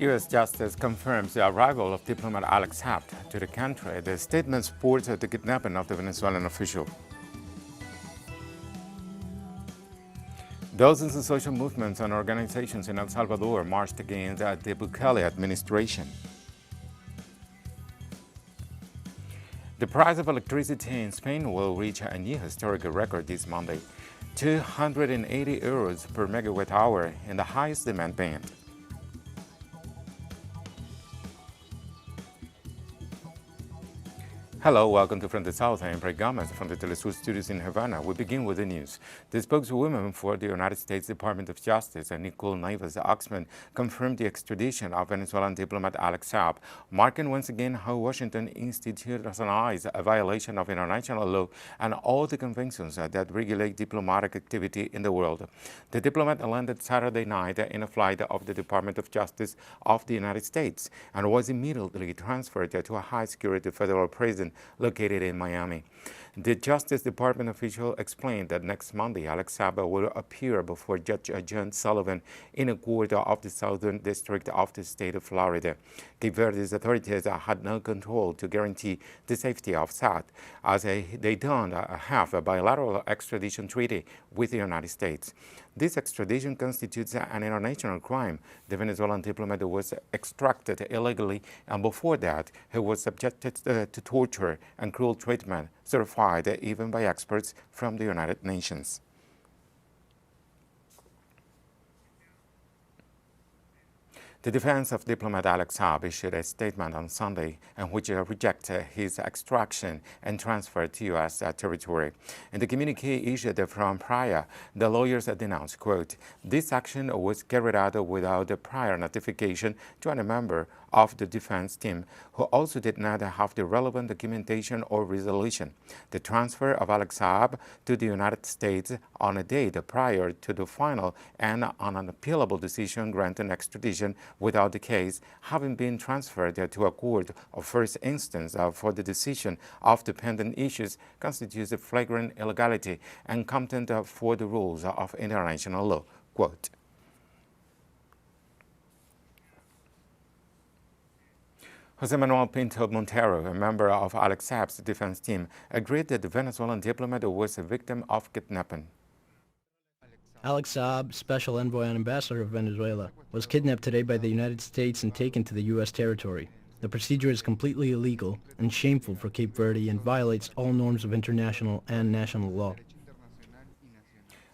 U.S. Justice confirms the arrival of diplomat Alex Saab to the country. The statement supports the kidnapping of the Venezuelan official. Dozens of social movements and organizations in El Salvador marched against the Bukele administration. The price of electricity in Spain will reach a new historical record this Monday, 280 euros per megawatt hour in the highest demand band. Hello, welcome to From the South. I am Bray Gomez from the Telesur studios in Havana. We begin with the news. The spokeswoman for the United States Department of Justice, Nicole Nieves-Oxman, confirmed the extradition of Venezuelan diplomat Alex Saab, marking once again how Washington institutionalized a violation of international law and all the conventions that regulate diplomatic activity in the world. The diplomat landed Saturday night in a flight of the Department of Justice of the United States and was immediately transferred to a high-security federal prison located in Miami. The Justice Department official explained that next Monday, Alex Saab will appear before Judge John Sullivan in a court of the Southern District of the state of Florida. Cape Verde's authorities had no control to guarantee the safety of Saab, as they don't have a bilateral extradition treaty with the United States. This extradition constitutes an international crime. The Venezuelan diplomat was extracted illegally, and before that, he was subjected to torture and cruel treatment, certified even by experts from the United Nations. The defense of diplomat Alex Saab issued a statement on Sunday in which it rejected his extraction and transfer to U.S. territory. In the communique issued from Praia, the lawyers denounced, quote, "This action was carried out without the prior notification to any member of the defense team, who also did not have the relevant documentation or resolution. The transfer of Alex Saab to the United States on a date prior to the final and unappealable decision granting extradition without the case having been transferred to a court of first instance for the decision of dependent issues constitutes a flagrant illegality and contempt for the rules of international law." Quote. Jose Manuel Pinto Montero, a member of Alex Saab's defense team, agreed that the Venezuelan diplomat was a victim of kidnapping. Alex Saab, Special Envoy and Ambassador of Venezuela, was kidnapped today by the United States and taken to the U.S. territory. The procedure is completely illegal and shameful for Cape Verde and violates all norms of international and national law.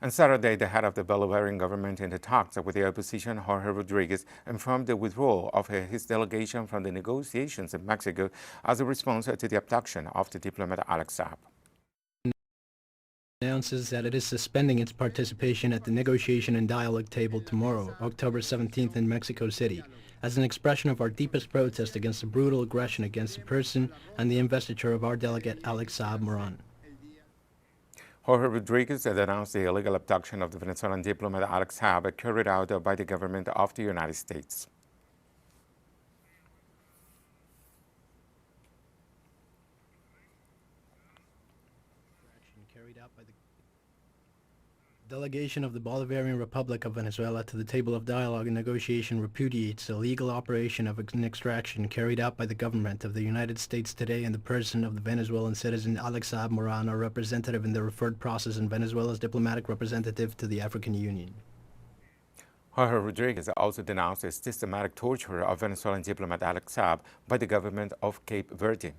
On Saturday, the head of the Bolivarian government in the talks with the opposition, Jorge Rodriguez, informed the withdrawal of his delegation from the negotiations in Mexico as a response to the abduction of the diplomat Alex Saab. Announces that it is suspending its participation at the negotiation and dialogue table tomorrow, October 17th in Mexico City, as an expression of our deepest protest against the brutal aggression against the person and the investiture of our delegate Alex Saab Moran. Jorge Rodriguez had announced the illegal abduction of the Venezuelan diplomat Alex Saab carried out by the government of the United States. Delegation of the Bolivarian Republic of Venezuela to the table of dialogue and negotiation repudiates the illegal operation of an extraction carried out by the government of the United States today in the person of the Venezuelan citizen Alex Saab Moran, a representative in the referred process and Venezuela's diplomatic representative to the African Union. Jorge Rodriguez also denounced the systematic torture of Venezuelan diplomat Alex Saab by the government of Cape Verde.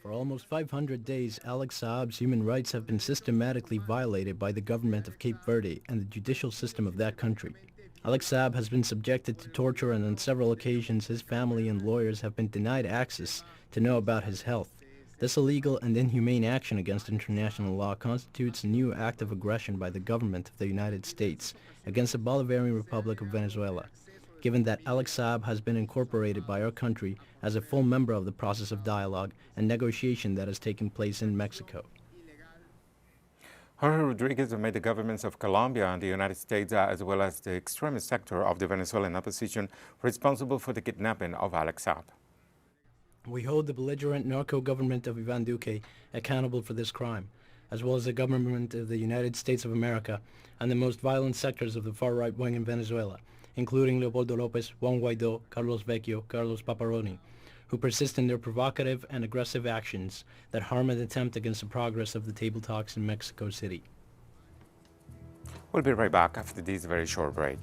For almost 500 days, Alex Saab's human rights have been systematically violated by the government of Cape Verde and the judicial system of that country. Alex Saab has been subjected to torture, and on several occasions his family and lawyers have been denied access to know about his health. This illegal and inhumane action against international law constitutes a new act of aggression by the government of the United States against the Bolivarian Republic of Venezuela, given that Alex Saab has been incorporated by our country as a full member of the process of dialogue and negotiation that has taken place in Mexico. Jorge Rodriguez made the governments of Colombia and the United States, as well as the extremist sector of the Venezuelan opposition, responsible for the kidnapping of Alex Saab. We hold the belligerent narco government of Ivan Duque accountable for this crime, as well as the government of the United States of America and the most violent sectors of the far right wing in Venezuela, including Leopoldo Lopez, Juan Guaidó, Carlos Vecchio, Carlos Paparoni, who persist in their provocative and aggressive actions that harm and attempt against the progress of the table talks in Mexico City. We'll be right back after this very short break.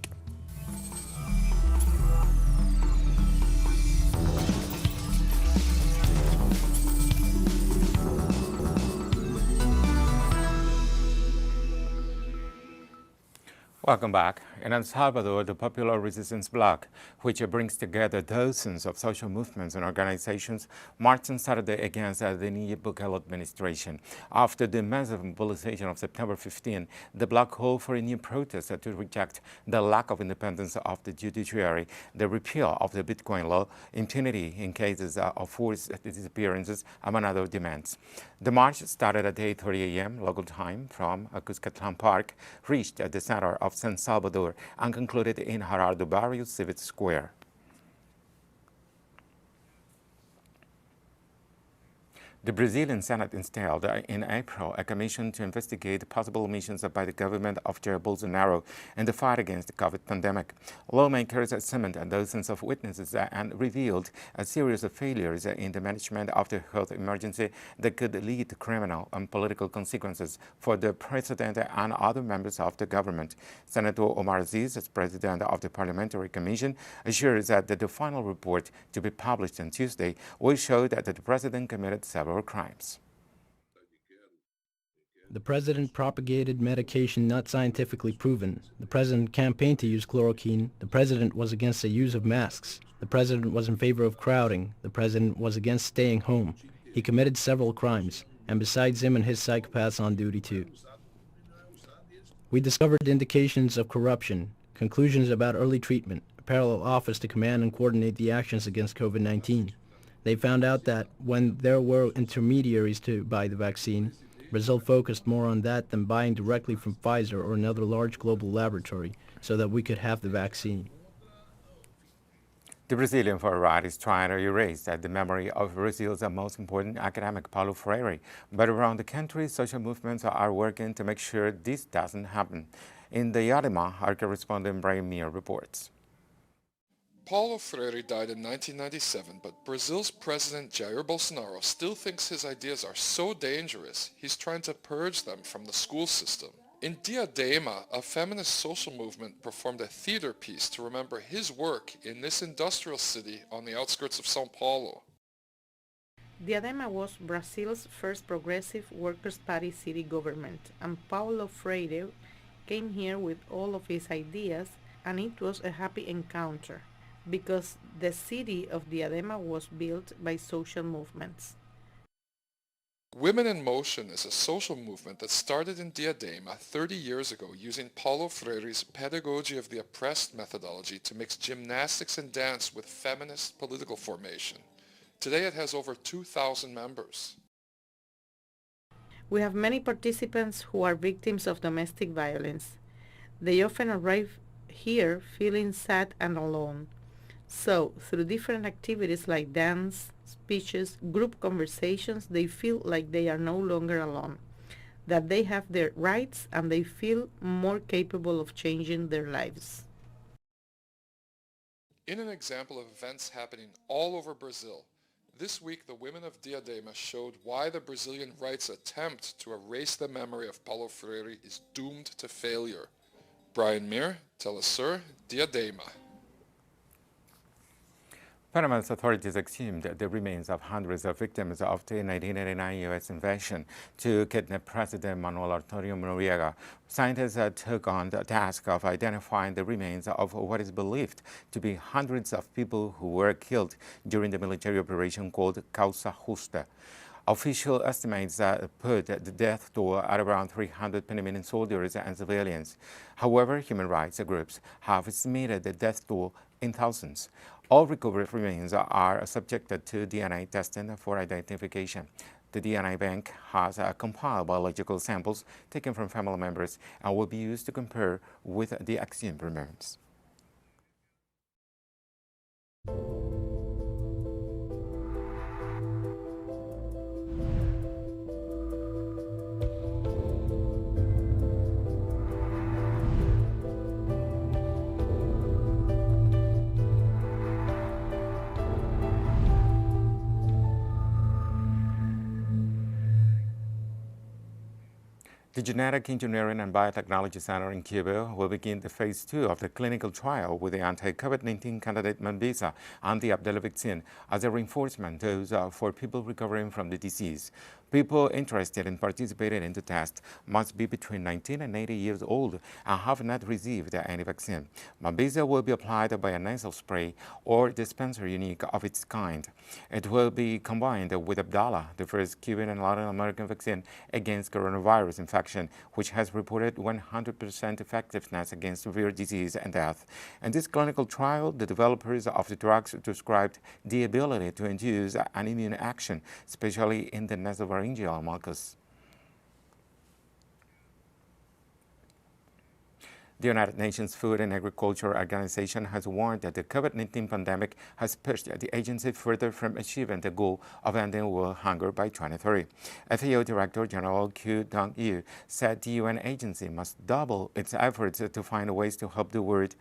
Welcome back. In El Salvador, the Popular Resistance Bloc, which brings together dozens of social movements and organizations, marched on Saturday against the Nayib Bukele administration. After the massive mobilization of September 15, the bloc called for a new protest to reject the lack of independence of the judiciary, the repeal of the Bitcoin law, impunity in cases of forced disappearances, among other demands. The march started at 8:30 a.m. local time from Cuscatlán Park, reached the center of San Salvador, and concluded in Gerardo Barrios Civic Square. The Brazilian Senate installed in April a commission to investigate possible omissions by the government of Jair Bolsonaro in the fight against the COVID pandemic. Lawmakers summoned dozens of witnesses and revealed a series of failures in the management of the health emergency that could lead to criminal and political consequences for the president and other members of the government. Senator Omar Aziz, as president of the Parliamentary Commission, assures that the final report to be published on Tuesday will show that the president committed several crimes. The president propagated medication not scientifically proven. The president campaigned to use chloroquine. The president was against the use of masks. The president was in favor of crowding. The president was against staying home. He committed several crimes, and besides him and his psychopaths on duty too. We discovered indications of corruption, conclusions about early treatment, a parallel office to command and coordinate the actions against COVID-19. They found out that when there were intermediaries to buy the vaccine, Brazil focused more on that than buying directly from Pfizer or another large global laboratory so that we could have the vaccine. The Brazilian far right is trying to erase the memory of Brazil's most important academic, Paulo Freire. But around the country, social movements are working to make sure this doesn't happen. In the Diadema, our correspondent Brian Meir reports. Paulo Freire died in 1997, but Brazil's President Jair Bolsonaro still thinks his ideas are so dangerous, he's trying to purge them from the school system. In Diadema, a feminist social movement performed a theater piece to remember his work in this industrial city on the outskirts of São Paulo. Diadema was Brazil's first progressive Workers' Party city government, and Paulo Freire came here with all of his ideas, and it was a happy encounter, because the city of Diadema was built by social movements. Women in Motion is a social movement that started in Diadema 30 years ago using Paulo Freire's pedagogy of the oppressed methodology to mix gymnastics and dance with feminist political formation. Today it has over 2,000 members. We have many participants who are victims of domestic violence. They often arrive here feeling sad and alone. So, through different activities like dance, speeches, group conversations, they feel like they are no longer alone, that they have their rights and they feel more capable of changing their lives. In an example of events happening all over Brazil, this week the women of Diadema showed why the Brazilian right's attempt to erase the memory of Paulo Freire is doomed to failure. Brian Meir, Telesur, Diadema. Panama's authorities exhumed the remains of hundreds of victims of the 1989 U.S. invasion to kidnap President Manuel Arturo Noriega. Scientists took on the task of identifying the remains of what is believed to be hundreds of people who were killed during the military operation called Causa Justa. Official estimates put the death toll at around 300 Panamanian soldiers and civilians. However, human rights groups have estimated the death toll in thousands. All recovered remains are subjected to DNA testing for identification. The DNA bank has compiled biological samples taken from family members and will be used to compare with the exhumed remains. The Genetic Engineering and Biotechnology Center in Cuba will begin the phase 2 of the clinical trial with the anti-COVID-19 candidate Mambisa and the Abdala vaccine as a reinforcement dose for people recovering from the disease. People interested in participating in the test must be between 19 and 80 years old and have not received any vaccine. Mambisa will be applied by a nasal spray or dispenser unique of its kind. It will be combined with Abdala, the first Cuban and Latin American vaccine against coronavirus infection, which has reported 100% effectiveness against severe disease and death. In this clinical trial, the developers of the drugs described the ability to induce an immune action, especially in the nasopharyngeal mucus. The United Nations Food and Agriculture Organization has warned that the COVID-19 pandemic has pushed the agency further from achieving the goal of ending world hunger by 2030. FAO Director General Q Dong-yu said the UN agency must double its efforts to find ways to help the world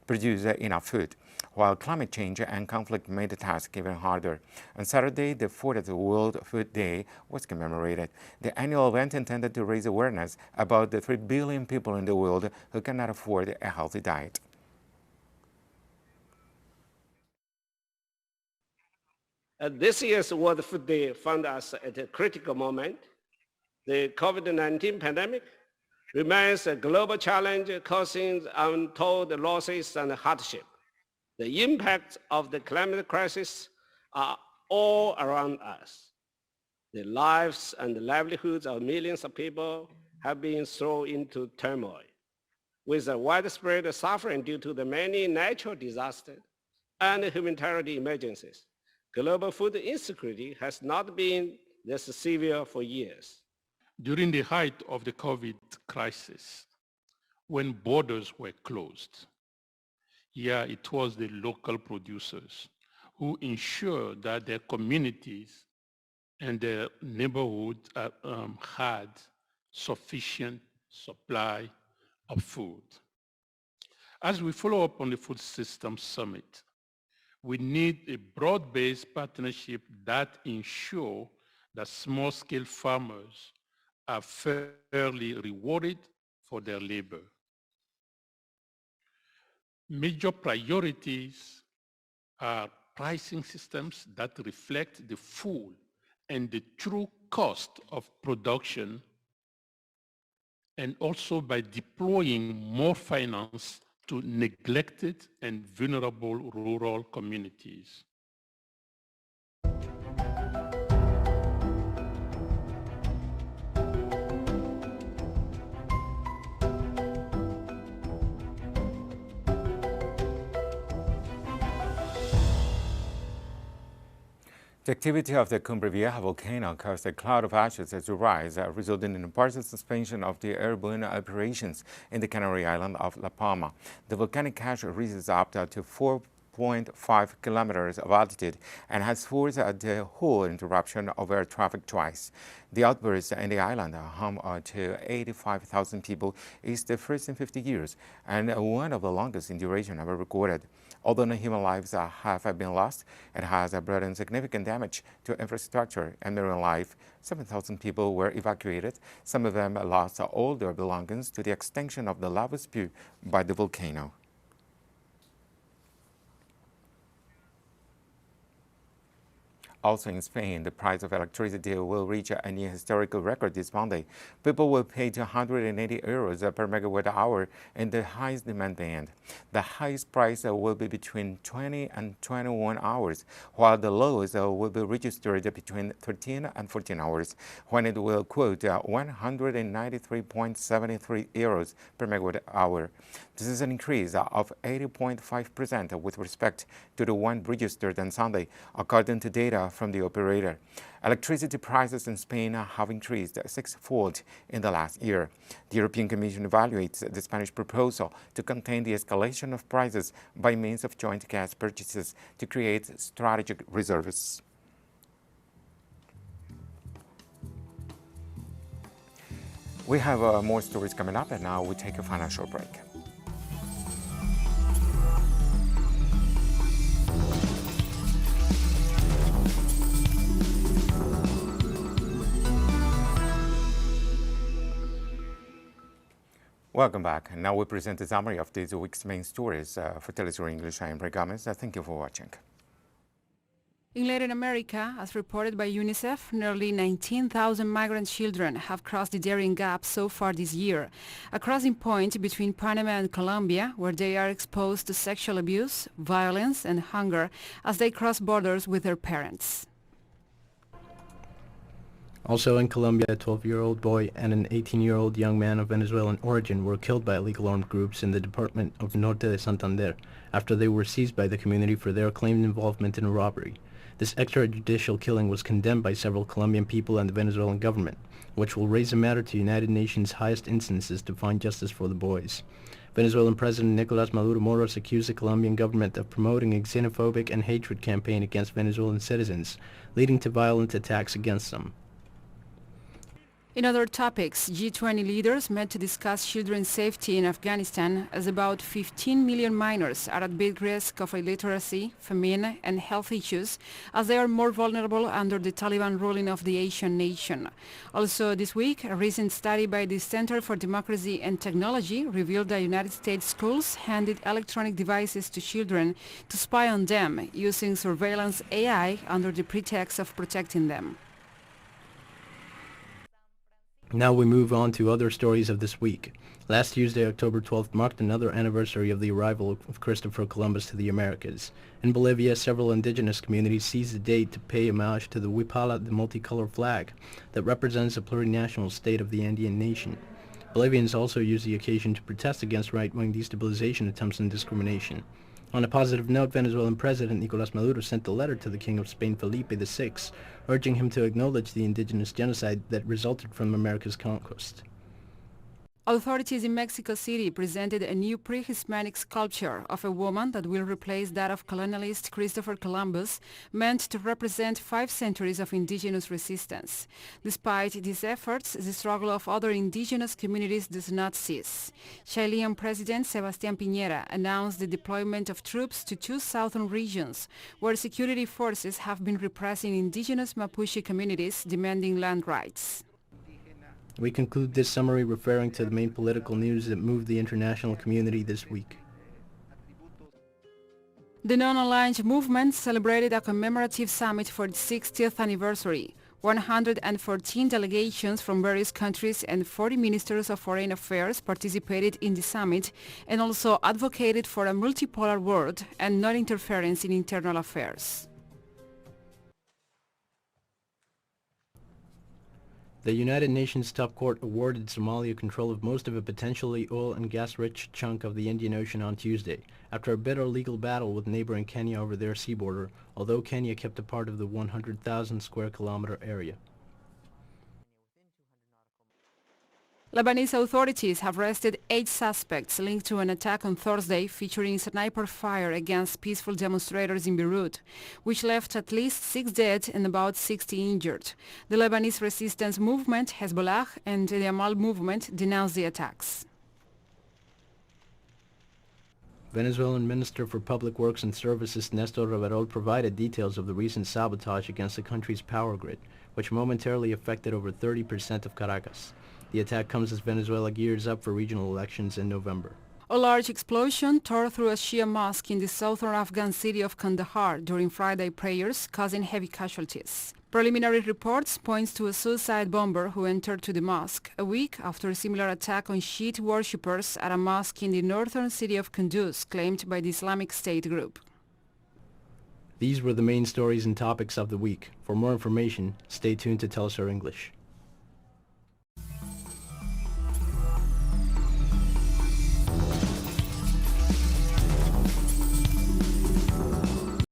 produce enough food, while climate change and conflict made the task even harder. On Saturday, the 40th World Food Day was commemorated. The annual event intended to raise awareness about the 3 billion people in the world who cannot afford a healthy diet. This year's World Food Day found us at a critical moment. The COVID-19 pandemic remains a global challenge causing untold losses and hardship. The impacts of the climate crisis are all around us. The lives and livelihoods of millions of people have been thrown into turmoil. With a widespread suffering due to the many natural disasters and humanitarian emergencies, global food insecurity has not been this severe for years. During the height of the COVID crisis, when borders were closed, it was the local producers who ensured that their communities and their neighborhood had sufficient supply of food. As we follow up on the Food Systems Summit, we need a broad-based partnership that ensure that small-scale farmers are fairly rewarded for their labor. Major priorities are pricing systems that reflect the full and the true cost of production, and also by deploying more finance to neglected and vulnerable rural communities. The activity of the Cumbre Vieja volcano caused a cloud of ashes to rise, resulting in a partial suspension of the airborne operations in the Canary island of La Palma. The volcanic ash reaches up to 4.5 kilometers of altitude and has forced the whole interruption of air traffic twice. The outburst in the island, home to 85,000 people, is the first in 50 years and one of the longest in duration ever recorded. Although no human lives have been lost, it has brought in significant damage to infrastructure and marine life. 7,000 people were evacuated. Some of them lost all their belongings to the extinction of the lava spew by the volcano. Also in Spain, the price of electricity will reach a new historical record this Monday. People will pay 280 euros per megawatt hour in the highest demand band. The highest price will be between 20 and 21 hours, while the lowest will be registered between 13 and 14 hours, when it will quote 193.73 euros per megawatt hour. This is an increase of 80.5% with respect to the one registered on Sunday, according to data from the operator. Electricity prices in Spain have increased sixfold in the last year. The European Commission evaluates the Spanish proposal to contain the escalation of prices by means of joint gas purchases to create strategic reserves. We have more stories coming up, and now we take a financial break. Welcome back. And now we present a summary of this week's main stories. For Telesur English, I am Ray Gomez. Thank you for watching. In Latin America, as reported by UNICEF, nearly 19,000 migrant children have crossed the Darien Gap so far this year, a crossing point between Panama and Colombia, where they are exposed to sexual abuse, violence and hunger as they cross borders with their parents. Also in Colombia, a 12-year-old boy and an 18-year-old young man of Venezuelan origin were killed by illegal armed groups in the department of Norte de Santander after they were seized by the community for their claimed involvement in a robbery. This extrajudicial killing was condemned by several Colombian people and the Venezuelan government, which will raise the matter to United Nations' highest instances to find justice for the boys. Venezuelan President Nicolás Maduro Moros accused the Colombian government of promoting a xenophobic and hatred campaign against Venezuelan citizens, leading to violent attacks against them. In other topics, G20 leaders met to discuss children's safety in Afghanistan as about 15 million minors are at big risk of illiteracy, famine and health issues as they are more vulnerable under the Taliban ruling of the Asian nation. Also this week, a recent study by the Center for Democracy and Technology revealed that United States schools handed electronic devices to children to spy on them using surveillance AI under the pretext of protecting them. Now we move on to other stories of this week. Last Tuesday, October 12th, marked another anniversary of the arrival of Christopher Columbus to the Americas. In Bolivia, several indigenous communities seized the date to pay homage to the Huipala, the multicolored flag that represents a plurinational state of the Andean nation. Bolivians also used the occasion to protest against right-wing destabilization attempts and discrimination. On a positive note, Venezuelan President Nicolás Maduro sent a letter to the King of Spain Felipe VI, urging him to acknowledge the indigenous genocide that resulted from America's conquest. Authorities in Mexico City presented a new pre-Hispanic sculpture of a woman that will replace that of colonialist Christopher Columbus, meant to represent 5 centuries of indigenous resistance. Despite these efforts, the struggle of other indigenous communities does not cease. Chilean President Sebastián Piñera announced the deployment of troops to 2 southern regions, where security forces have been repressing indigenous Mapuche communities demanding land rights. We conclude this summary referring to the main political news that moved the international community this week. The Non-Aligned Movement celebrated a commemorative summit for its 60th anniversary. 114 delegations from various countries and 40 ministers of foreign affairs participated in the summit and also advocated for a multipolar world and non-interference in internal affairs. The United Nations Top Court awarded Somalia control of most of a potentially oil and gas-rich chunk of the Indian Ocean on Tuesday, after a bitter legal battle with neighboring Kenya over their sea border, although Kenya kept a part of the 100,000 square kilometer area. Lebanese authorities have arrested 8 suspects linked to an attack on Thursday featuring sniper fire against peaceful demonstrators in Beirut, which left at least 6 dead and about 60 injured. The Lebanese resistance movement, Hezbollah, and the Amal movement denounced the attacks. Venezuelan Minister for Public Works and Services Nestor Reverol provided details of the recent sabotage against the country's power grid, which momentarily affected over 30% of Caracas. The attack comes as Venezuela gears up for regional elections in November. A large explosion tore through a Shia mosque in the southern Afghan city of Kandahar during Friday prayers, causing heavy casualties. Preliminary reports point to a suicide bomber who entered to the mosque a week after a similar attack on Shiite worshippers at a mosque in the northern city of Kunduz claimed by the Islamic State group. These were the main stories and topics of the week. For more information, stay tuned to Telesur English.